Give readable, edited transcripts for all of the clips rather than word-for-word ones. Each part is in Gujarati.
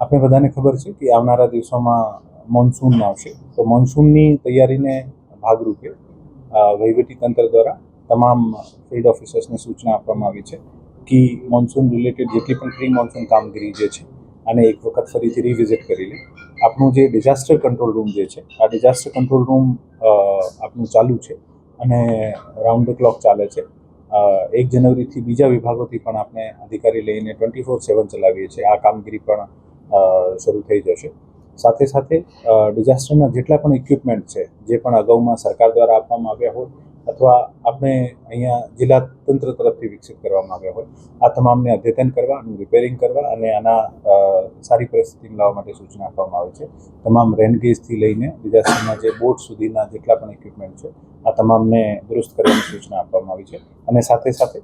આપણે બધાને ખબર છે કે આવનારા દિવસોમાં મોન્સૂન આવશે, તો મોન્સૂનની તૈયારીને ભાગરૂપે વહીવટીતંત્ર દ્વારા તમામ ફિલ્ડ ઓફિસર્સને સૂચના આપવામાં આવી છે કે મોન્સૂન રિલેટેડ જેટલી પણ પ્રી મોન્સૂન કામગીરી જે છે આને એક વખત ફરીથી રિવિઝિટ કરી લે. આપણું જે ડિઝાસ્ટર કંટ્રોલ રૂમ જે છે, આ ડિઝાસ્ટર કંટ્રોલ રૂમ આપણું ચાલુ છે અને રાઉન્ડ ધ ક્લોક ચાલે છે. 1 જાન્યુઆરીથી બીજા વિભાગોથી પણ આપણે અધિકારી લઈને 24/7 ચલાવીએ છીએ. આ કામગીરી પણ શરૂ થઈ જશે. સાથે સાથે ડિઝાસ્ટરના જેટલા પણ ઇક્વિપમેન્ટ છે, જે પણ અગાઉમાં સરકાર દ્વારા આપવામાં આવ્યા હોય અથવા આપણે અહીંયા જિલ્લા તંત્ર તરફથી વિકસિત કરવામાં આવ્યા હોય, આ તમામને અદ્યતન કરવા, આનું રિપેરિંગ કરવા અને આના સારી પરિસ્થિતિમાં લાવવા માટે સૂચના આપવામાં આવે છે. તમામ રેનગેજથી લઈને ડિઝાસ્ટરના જે બોટ સુધીના જેટલા પણ ઇક્વિપમેન્ટ છે, આ તમામને દુરુસ્ત કરવાની સૂચના આપવામાં આવી છે. અને સાથે સાથે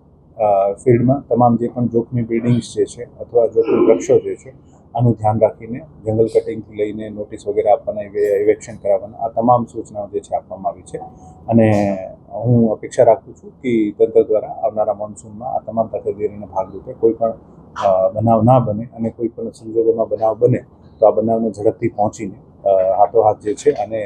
ફિલ્ડમાં તમામ જે પણ જોખમી બિલ્ડિંગ્સ જે છે અથવા જોખમી વૃક્ષો જે છે, આનું ધ્યાન રાખીને જંગલ કટિંગથી લઈને નોટિસ વગેરે આપવાના, ઇવેક્શન કરાવવાના, આ તમામ સૂચનાઓ જે છે આપવામાં આવી છે. અને હું અપેક્ષા રાખું છું કે તંત્ર દ્વારા આવનારા મોન્સૂનમાં આ તમામ તકેદારીના ભાગરૂપે કોઈ પણ બનાવ ના બને અને કોઈ પણ સંજોગોમાં બનાવ બને તો આ બનાવને ઝડપથી પહોંચીને હાથોહાથ જે છે અને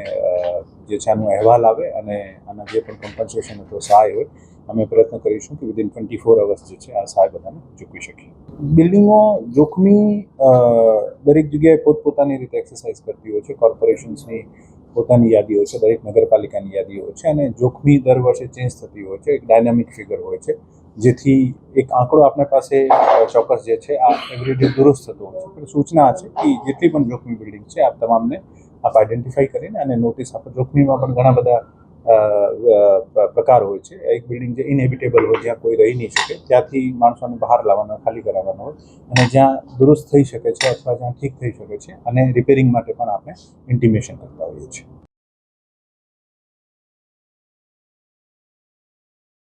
જે છે આનો અહેવાલ આવે અને આના જે પણ કમ્પન્સેશન અથવા સહાય હોય, અમે પ્રયત્ન કરીશું કે વિધિન 24 અવર્સ જે છે આ સહાય બધાને ચૂકવી શકીએ. બિલ્ડિંગો જોખમી દરેક જગ્યાએ પોતપોતાની રીતે એક્સરસાઇઝ કરતી હોય છે. કોર્પોરેશન્સની પોતાની યાદીઓ છે, દરેક નગરપાલિકાની યાદીઓ છે અને જોખમી દર વર્ષે ચેન્જ થતી હોય છે. એક ડાયનામિક ફિગર હોય છે, જેથી એક આંકડો આપણા પાસે ચોક્કસ જે છે આ એવરીડે દુરુસ્ત થતો હોય છે. પણ સૂચના છે કે જેટલી પણ જોખમી બિલ્ડિંગ છે આ તમામને આપ આઈડેન્ટિફાઈ કરીને અને નોટિસ આપો. જોખમીમાં પણ ઘણા બધા પ્રકાર હોય છે. એક બિલ્ડિંગ જે ઇનહેબિટેબલ હોય, જ્યાં કોઈ રહી નહીં શકે, ત્યાંથી માણસોને બહાર લાવવાના, ખાલી કરાવવાના હોય. અને જ્યાં દુરુસ્ત થઈ શકે છે અથવા જ્યાં ઠીક થઈ શકે છે અને રિપેરિંગ માટે પણ આપણે ઇન્ટિમેશન કરતા હોઈએ છીએ.